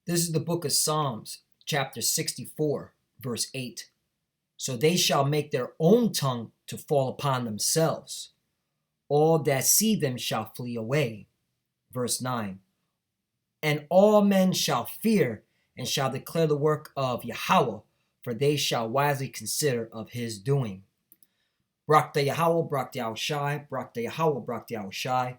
This is the book of Psalms, chapter 64, verse 8. So they shall make their own tongue to fall upon themselves. All that see them shall flee away. Verse 9. And all men shall fear and shall declare the work of Yahweh, for they shall wisely consider of his doing. Brak the Yahweh, Brak the Yahushai, Brak the Yahweh, Brak the Yahushai.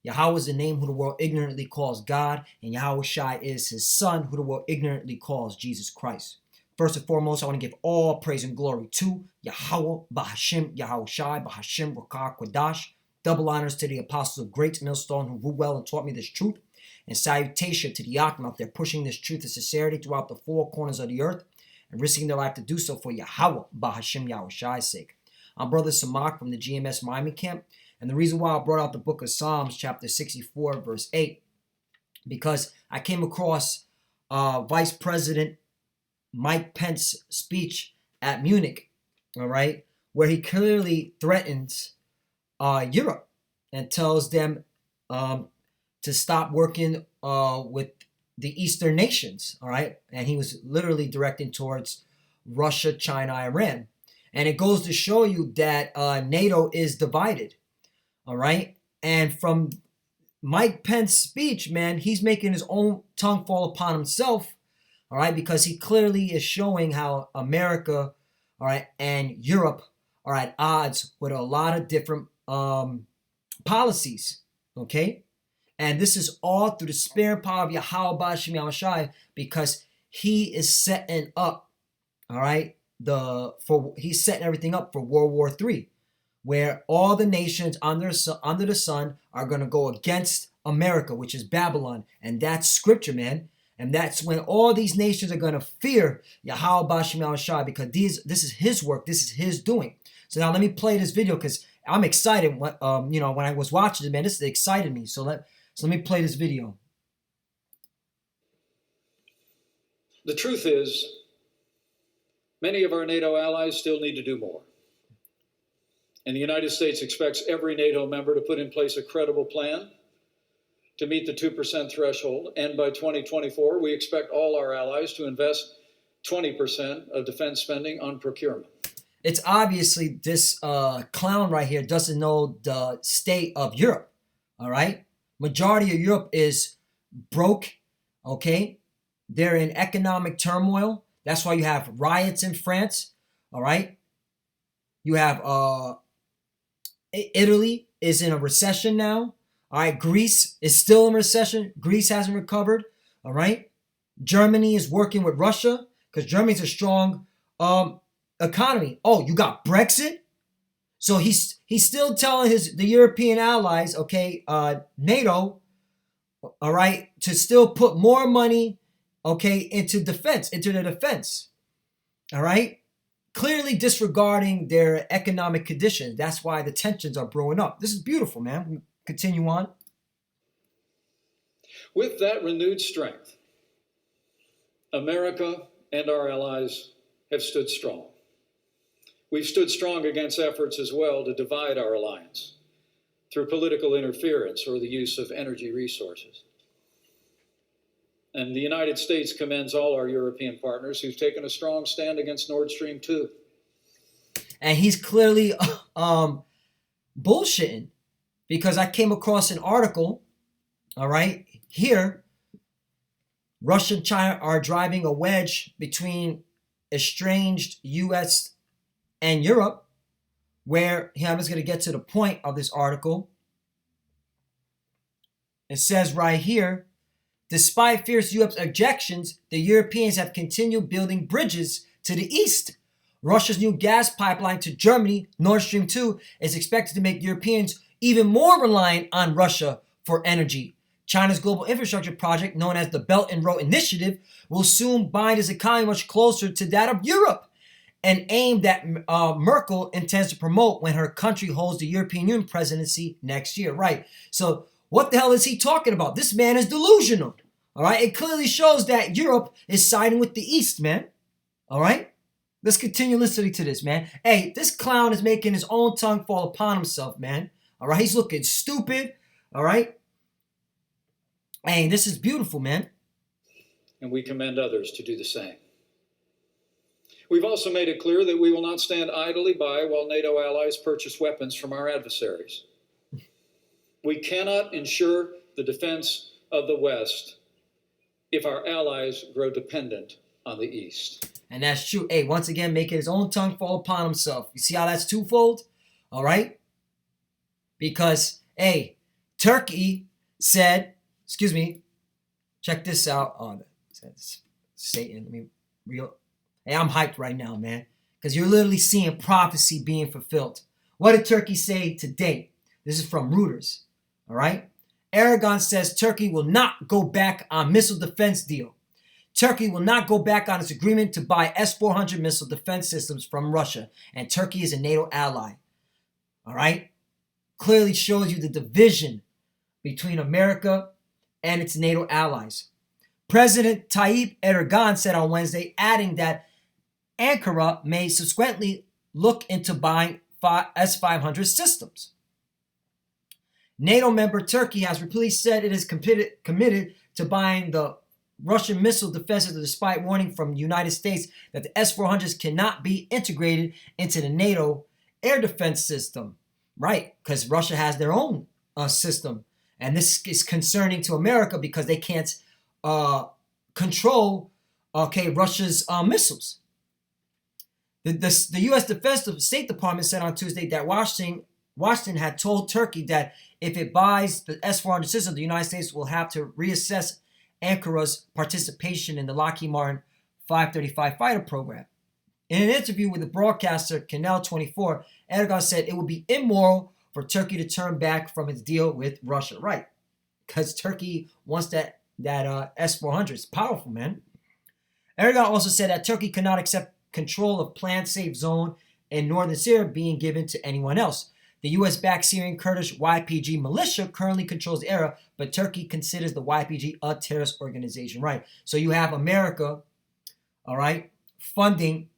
Yahweh is the name who the world ignorantly calls God, and Yahushai is his son who the world ignorantly calls Jesus Christ. First and foremost, I want to give all praise and glory to Yahweh, Bahashim, Yahushai, Bahashim, Rakah, Quadash. Double honors to the apostles of Great Millstone who ruled well and taught me this truth. And salutation to the Yakim out there pushing this truth and sincerity throughout the four corners of the earth and risking their life to do so for Yahweh, Bahashim, Yahushai's sake. I'm Brother Samak from the GMS Miami camp. And the reason why I brought out the book of Psalms, chapter 64, verse 8, because I came across Vice President Mike Pence's speech at Munich, all right, where he clearly threatens Europe and tells them to stop working with the Eastern nations, all right? And he was literally directing towards Russia, China, Iran. And it goes to show you that NATO is divided. All right. And from Mike Pence's speech, man, he's making his own tongue fall upon himself. All right. Because he clearly is showing how America, all right, and Europe are at odds with a lot of different policies. Okay. And this is all through the spirit and power of Yahweh Bashim Yahushai, because he is setting up, all right, he's setting everything up for World War III. Where all the nations under the sun are going to go against America, which is Babylon. And that's scripture, man. And that's when all these nations are going to fear Yahweh Bashim Yahushai, because this is his work. This is his doing. So now let me play this video because I'm excited. When I was watching it, man, this excited me. So let me play this video. The truth is, many of our NATO allies still need to do more. And the United States expects every NATO member to put in place a credible plan to meet the 2% threshold. And by 2024, we expect all our allies to invest 20% of defense spending on procurement. It's obviously this clown right here doesn't know the state of Europe, all right? Majority of Europe is broke, okay? They're in economic turmoil. That's why you have riots in France, all right? You have Italy is in a recession now. All right. Greece is still in recession. Greece hasn't recovered. All right. Germany is working with Russia because Germany's a strong economy. Oh, you got Brexit. So he's still telling the European allies, okay, NATO, all right, to still put more money, okay, into the defense. All right. Clearly disregarding their economic conditions. That's why the tensions are brewing up. This is beautiful, man. Continue on. With that renewed strength, America and our allies have stood strong. We've stood strong against efforts as well to divide our alliance through political interference or the use of energy resources. And the United States commends all our European partners who've taken a strong stand against Nord Stream 2. And he's clearly bullshitting, because I came across an article, all right, here. Russia and China are driving a wedge between estranged U.S. and Europe, where I'm just going to get to the point of this article. It says right here, despite fierce U.S. objections, the Europeans have continued building bridges to the east. Russia's new gas pipeline to Germany, Nord Stream 2, is expected to make Europeans even more reliant on Russia for energy. China's global infrastructure project, known as the Belt and Road Initiative, will soon bind its economy much closer to that of Europe, an aim that Merkel intends to promote when her country holds the European Union presidency next year. Right. So what the hell is he talking about? This man is delusional. All right. It clearly shows that Europe is siding with the East, man. All right. Let's continue listening to this, man. Hey, this clown is making his own tongue fall upon himself, man. All right. He's looking stupid. All right. Hey, this is beautiful, man. and we commend others to do the same. We've also made it clear that we will not stand idly by while NATO allies purchase weapons from our adversaries. We cannot ensure the defense of the West if our allies grow dependent on the East. And that's true. Hey, once again, making his own tongue fall upon himself. You see how that's twofold? All right? Because, hey, Turkey said, check this out. Oh, Satan, hey, I'm hyped right now, man. Because you're literally seeing prophecy being fulfilled. What did Turkey say today? This is from Reuters. All right? Erdogan says Turkey will not go back on missile defense deal. Turkey will not go back on its agreement to buy S-400 missile defense systems from Russia. And Turkey is a NATO ally. All right? Clearly shows you the division between America and its NATO allies. President Tayyip Erdogan said on Wednesday, adding that Ankara may subsequently look into buying S-500 systems. NATO member Turkey has repeatedly said it is committed to buying the Russian missile defenses despite warning from the United States that the S-400s cannot be integrated into the NATO air defense system. Right, because Russia has their own system. And this is concerning to America because they can't control, Russia's missiles. The U.S. Defense State Department said on Tuesday that Washington had told Turkey that if it buys the S-400 system, the United States will have to reassess Ankara's participation in the Lockheed Martin 535 fighter program. In an interview with the broadcaster Canal 24, Erdogan said it would be immoral for Turkey to turn back from its deal with Russia. Right, because Turkey wants that S-400. It's powerful, man. Erdogan also said that Turkey cannot accept control of planned safe zone in northern Syria being given to anyone else. The U.S.-backed Syrian Kurdish YPG militia currently controls the area, but Turkey considers the YPG a terrorist organization. Right. So you have America, all right, funding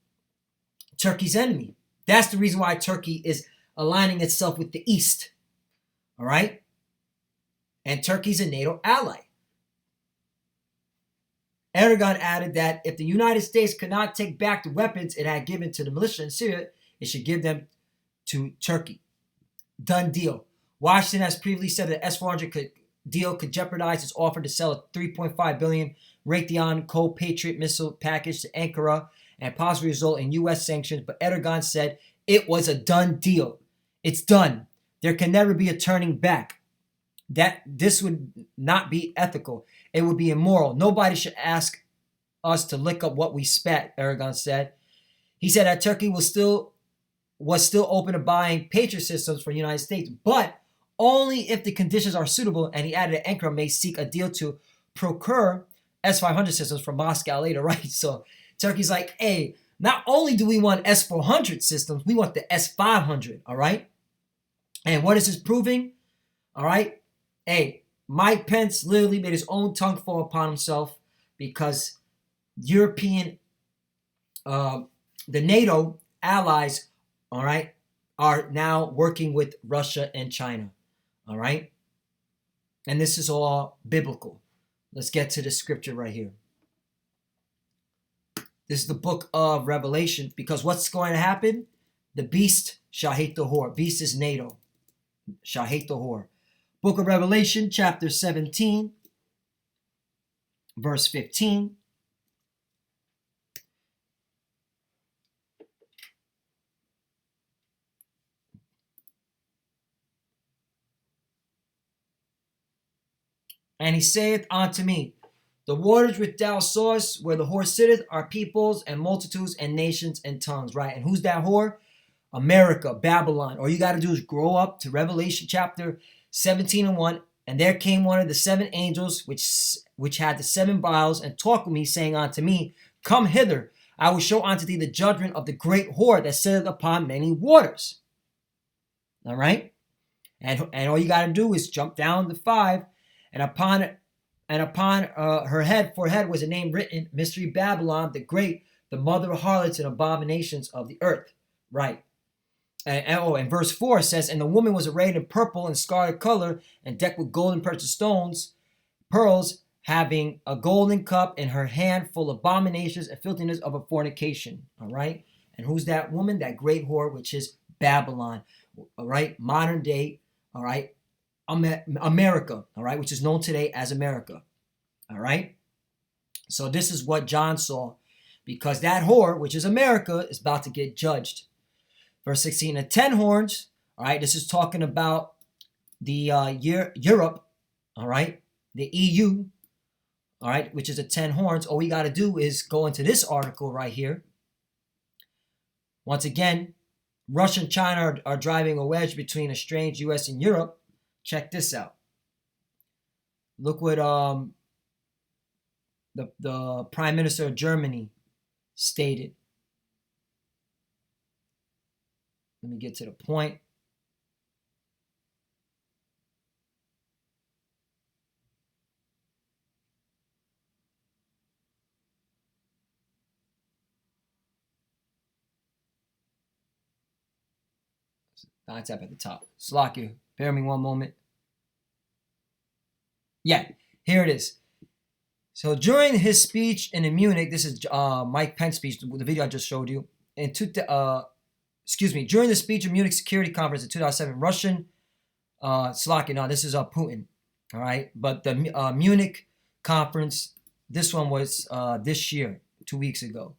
Turkey's enemy. That's the reason why Turkey is aligning itself with the East. All right? And Turkey's a NATO ally. Erdogan added that if the United States could not take back the weapons it had given to the militia in Syria, it should give them to Turkey. Done deal. Washington has previously said that the S-400 deal could jeopardize its offer to sell a $3.5 billion Raytheon Cold Patriot missile package to Ankara and possibly result in U.S. sanctions, but Erdogan said it was a done deal. It's done. There can never be a turning back. That this would not be ethical. It would be immoral. Nobody should ask us to lick up what we spat, Erdogan said. He said that Turkey was still open to buying Patriot systems from the United States, but only if the conditions are suitable, and he added that Ankara may seek a deal to procure S-500 systems from Moscow later, right? So Turkey's like, hey, not only do we want S-400 systems, we want the S-500, all right? And what is this proving? All right? Hey, Mike Pence literally made his own tongue fall upon himself because the NATO allies, all right, are now working with Russia and China, all right? And this is all biblical. Let's get to the scripture right here. This is the book of Revelation, because what's going to happen? The beast shall hate the whore. Beast is NATO. Shall hate the whore. Book of Revelation, chapter 17, verse 15. And he saith unto me, the waters which thou sawest, where the whore sitteth, are peoples and multitudes and nations and tongues, right? And who's that whore? America, Babylon. All you got to do is grow up to Revelation chapter 17 and 1. And there came one of the seven angels, which had the seven vials, and talked with me, saying unto me, come hither, I will show unto thee the judgment of the great whore that sitteth upon many waters. All right? And all you got to do is jump down to 5, and upon her head, forehead, was a name written, Mystery Babylon, the Great, the mother of harlots and abominations of the earth. Right. And verse 4 says, and the woman was arrayed in purple and scarlet color, and decked with gold and precious stones, pearls, having a golden cup in her hand full of abominations and filthiness of a fornication. All right. And who's that woman? That great whore, which is Babylon. All right. Modern day. All right. America. All right. Which is known today as America. All right. So this is what John saw, because that whore, which is America, is about to get judged. Verse 16, the 10 horns. All right. This is talking about the Europe. All right. The EU. All right, which is the 10 horns. All we got to do is go into this article right here. Once again, Russia and China are driving a wedge between a strange U.S. and Europe. Check this out. Look what the Prime Minister of Germany stated. Let me get to the point. It's up at the top. Slack bear me one moment. Yeah, here it is. So during his speech in Munich, this is Mike Pence speech, the video I just showed you. During the speech of Munich Security Conference in 2007, Russian, this is Putin, all right? But the Munich conference, this one was this year, 2 weeks ago.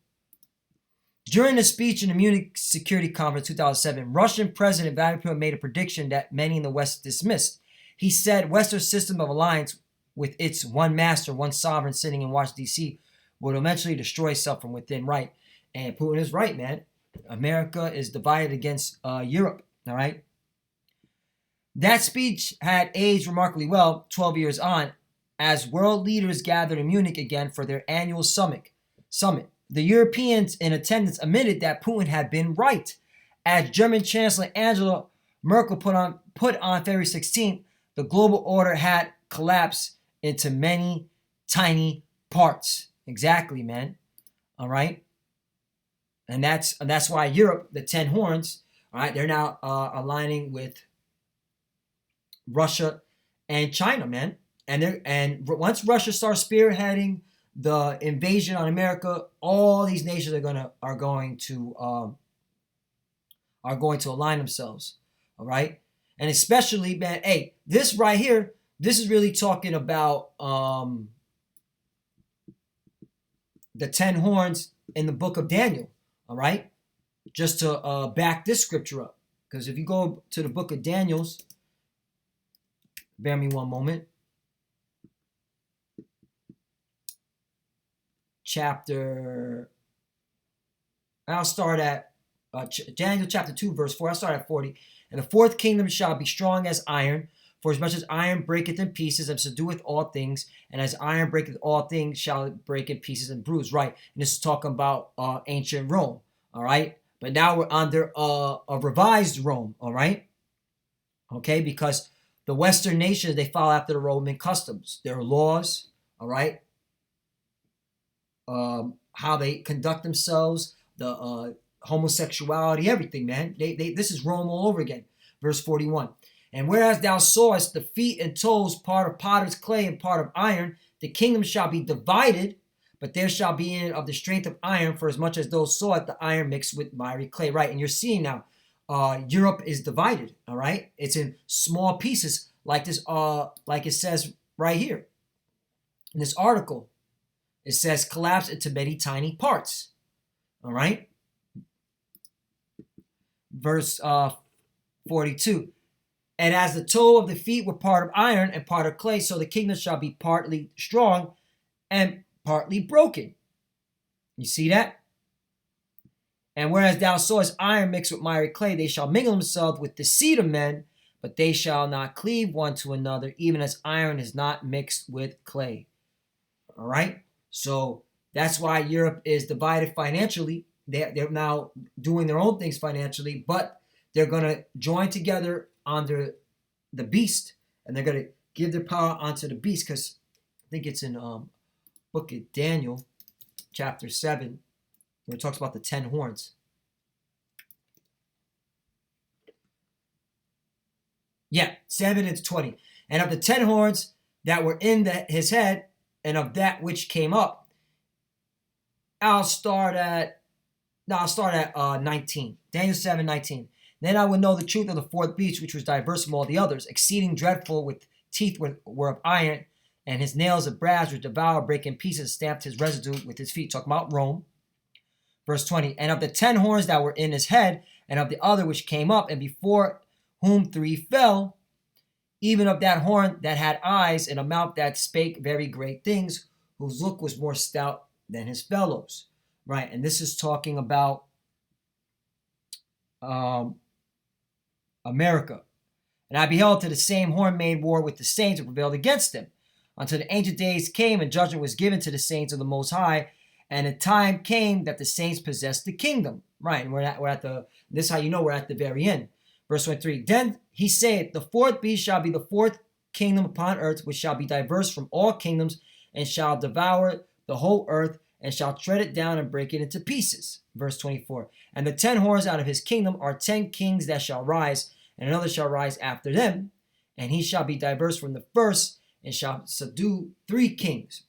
During a speech in the Munich Security Conference 2007, Russian President Vladimir Putin made a prediction that many in the West dismissed. He said Western system of alliance with its one master, one sovereign sitting in Washington, D.C. would eventually destroy itself from within, right? And Putin is right, man. America is divided against Europe, all right? That speech had aged remarkably well 12 years on as world leaders gathered in Munich again for their annual summit. The Europeans in attendance admitted that Putin had been right. As German Chancellor Angela Merkel put on February 16th, the global order had collapsed into many tiny parts. Exactly, man. All right. And that's why Europe, the 10 horns, all right, they're now aligning with Russia and China, man. And once Russia starts spearheading the invasion on America, all these nations are going to align themselves. All right, and especially, man, hey, this right here, this is really talking about the 10 horns in the book of Daniel. All right, just to back this scripture up, because if you go to the book of Daniel's, bear me one moment. I'll start at Daniel chapter 2, verse 4. I'll start at 40. And the fourth kingdom shall be strong as iron, for as much as iron breaketh in pieces and subdueth all things, and as iron breaketh all things, shall it break in pieces and bruise. Right. And this is talking about ancient Rome. All right. But now we're under a revised Rome. All right. Okay. Because the Western nations, they follow after the Roman customs, their laws. All right. How they conduct themselves, the homosexuality, everything, man. This is Rome all over again. Verse 41. And whereas thou sawest the feet and toes, part of potter's clay and part of iron, the kingdom shall be divided, but there shall be in it of the strength of iron, for as much as those saw it, the iron mixed with miry clay. Right, and you're seeing now, Europe is divided. All right, it's in small pieces, like this. Like it says right here in this article. It says collapse into many tiny parts. All right. Verse 42. And as the toe of the feet were part of iron and part of clay, so the kingdom shall be partly strong and partly broken. You see that? And whereas thou sawest iron mixed with miry clay, they shall mingle themselves with the seed of men, but they shall not cleave one to another, even as iron is not mixed with clay. All right? So that's why Europe is divided financially. They're now doing their own things financially, but they're going to join together under the beast, and they're going to give their power onto the beast, because I think it's in book of Daniel, chapter 7, where it talks about the 10 horns. Yeah, 7 and 20. And of the 10 horns that were in his head, and of that which came up. I'll start at 19. Daniel 7:19. Then I would know the truth of the fourth beast, which was diverse from all the others, exceeding dreadful, with teeth were of iron, and his nails of brass, which devoured, break in pieces, stamped his residue with his feet. Talking about Rome. Verse 20. And of the 10 horns that were in his head, and of the other which came up, and before whom 3 fell, even of that horn that had eyes, and a mouth that spake very great things, whose look was more stout than his fellows. Right, and this is talking about America. And I beheld till the same horn made war with the saints and prevailed against them, until the ancient days came and judgment was given to the saints of the Most High, and a time came that the saints possessed the kingdom. Right, and we're at the, this is how you know we're at the very end. Verse 23, then he said, the fourth beast shall be the fourth kingdom upon earth, which shall be diverse from all kingdoms, and shall devour the whole earth, and shall tread it down and break it into pieces. Verse 24, and the 10 horns out of his kingdom are 10 kings that shall rise, and another shall rise after them, and he shall be diverse from the first, and shall subdue 3 kings.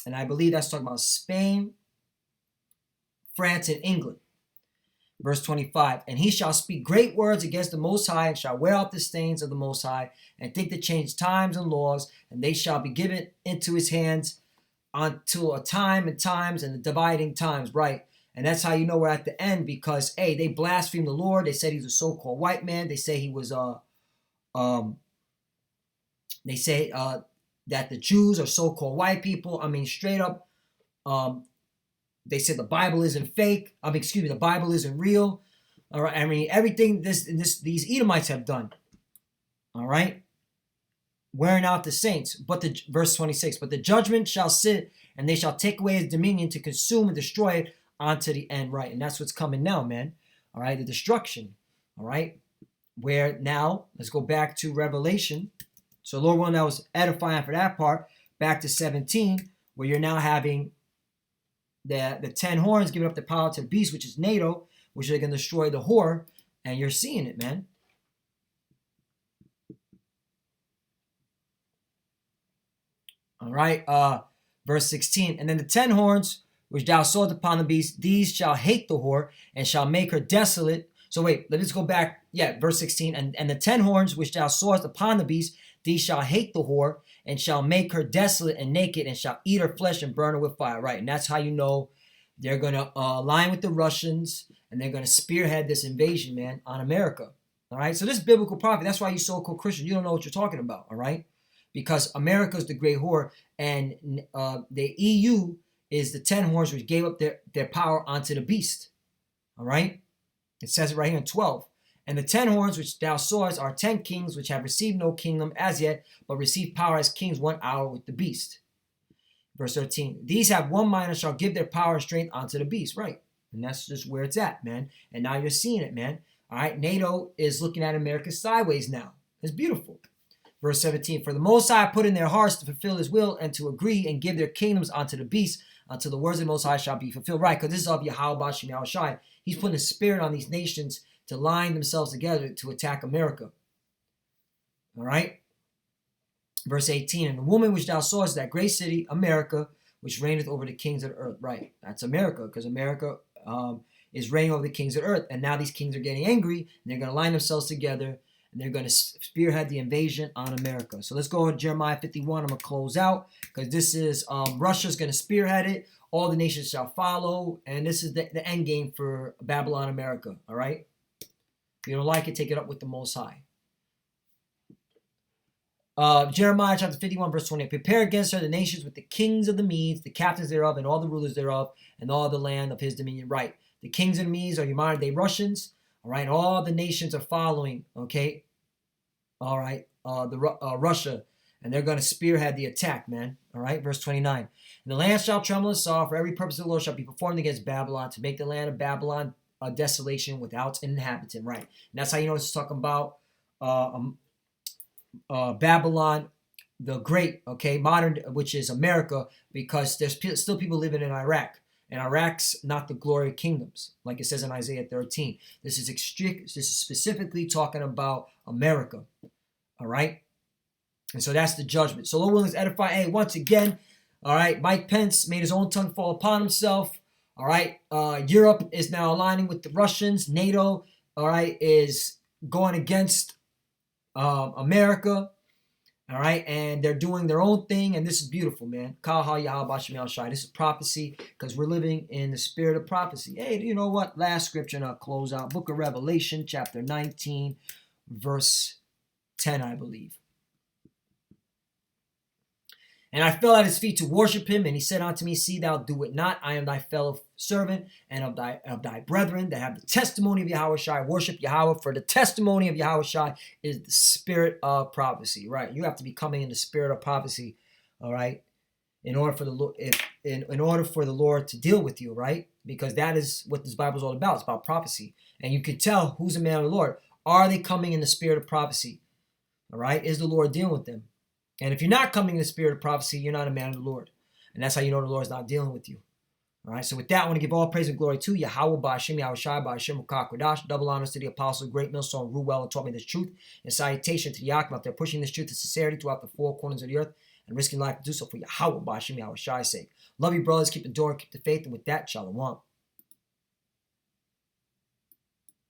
And I believe that's talking about Spain, France, and England. Verse 25, and he shall speak great words against the Most High, and shall wear out the stains of the Most High, and think to change times and laws, and they shall be given into his hands until a time and times and the dividing times. Right, and that's how you know we're at the end, because they blasphemed the Lord. They said he was a so-called white man. They say he was they say that the Jews are so-called white people. I mean, straight up. They said the Bible isn't fake. The Bible isn't real. All right. I mean, everything these Edomites have done. All right. Wearing out the saints. But the verse 26. But the judgment shall sit, and they shall take away his dominion to consume and destroy it unto the end. Right. And that's what's coming now, man. All right. The destruction. All right. Where now, let's go back to Revelation. So Lord willing, that was edifying for that part. Back to 17, where you're now having the 10 horns giving up the power to the beast, which is NATO, which are going to destroy the whore, and you're seeing it, man. All right, verse 16, and then the 10 horns which thou sawest upon the beast, these shall hate the whore, and shall make her desolate. So wait, let's go back. Yeah, verse 16, and the 10 horns which thou sawest upon the beast, these shall hate the whore, and shall make her desolate and naked, and shall eat her flesh and burn her with fire. Right, and that's how you know they're going to align with the Russians, and they're going to spearhead this invasion, man, on America. All right, so this biblical prophet, that's why you so-called Christian, you don't know what you're talking about, all right? Because America is the great whore, and the EU is the 10 horns which gave up their power onto the beast, all right? It says it right here in 12. And the 10 horns which thou sawest are 10 kings which have received no kingdom as yet, but receive power as kings 1 hour with the beast. Verse 13. These have one mind and shall give their power and strength unto the beast. Right. And that's just where it's at, man. And now you're seeing it, man. All right. NATO is looking at America sideways now. It's beautiful. Verse 17. For the Most High put in their hearts to fulfill his will and to agree and give their kingdoms unto the beast until the words of the Most High shall be fulfilled. Right. Because this is of Yahweh Shem Yahushai. He's putting a spirit on these nations to line themselves together to attack America. All right. Verse 18, and the woman which thou sawest is that great city, America, which reigneth over the kings of the earth. Right. That's America, because America is reigning over the kings of the earth. And now these kings are getting angry, and they're going to line themselves together, and they're going to spearhead the invasion on America. So let's go to Jeremiah 51. I'm going to close out, because this is Russia's going to spearhead it. All the nations shall follow, and this is the end game for Babylon, America. All right. If you don't like it, take it up with the Most High. Jeremiah chapter 51, verse 28. Prepare against her the nations with the kings of the Medes, the captains thereof, and all the rulers thereof, and all the land of his dominion. Right. The kings of the Medes are your modern day Russians. All right. All the nations are following. Okay. All right. Russia. And they're going to spearhead the attack, man. All right. Verse 29. And the land shall tremble and sob, for every purpose of the Lord shall be performed against Babylon, to make the land of Babylon a desolation without an inhabitant. Right. And that's how you know it's talking about Babylon the Great, okay, modern, which is America, because there's still people living in Iraq, and Iraq's not the glory of kingdoms, like it says in Isaiah 13. This is specifically talking about America, all right? And so that's the judgment. So Lord willing, edify. Hey, once again, All right, Mike Pence made his own tongue fall upon himself. All right, Europe is now aligning with the Russians. NATO, all right, is going against America. All right, and they're doing their own thing, and this is beautiful, man. This is prophecy, because we're living in the spirit of prophecy. Hey, you know what? Last scripture, and I'll close out. Book of Revelation, chapter 19, verse 10, I believe. And I fell at his feet to worship him, and he said unto me, See thou do it not. I am thy fellow servant, and of thy brethren that have the testimony of Yahushua. Worship Yahweh, for the testimony of Yahushua is the spirit of prophecy. Right? You have to be coming in the spirit of prophecy, all right, in order for the Lord, in order for the Lord to deal with you, right? Because that is what this Bible is all about. It's about prophecy, and you can tell who's a man of the Lord. Are they coming in the spirit of prophecy? All right, is the Lord dealing with them? And if you're not coming in the spirit of prophecy, you're not a man of the Lord. And that's how you know the Lord's not dealing with you. All right, so with that, I want to give all praise and glory to Yahweh, Ba'ashem, Yahushai, Ba'ashem, Kodash. Double honors to the apostle, great millstone, rule well and taught me this truth. And salutation to the Yakim out there pushing this truth and sincerity throughout the four corners of the earth and risking life to do so for Yahweh, Ba'ashem, Yahushui's sake. Love you, brothers. Keep the door, keep the faith. And with that, shalom.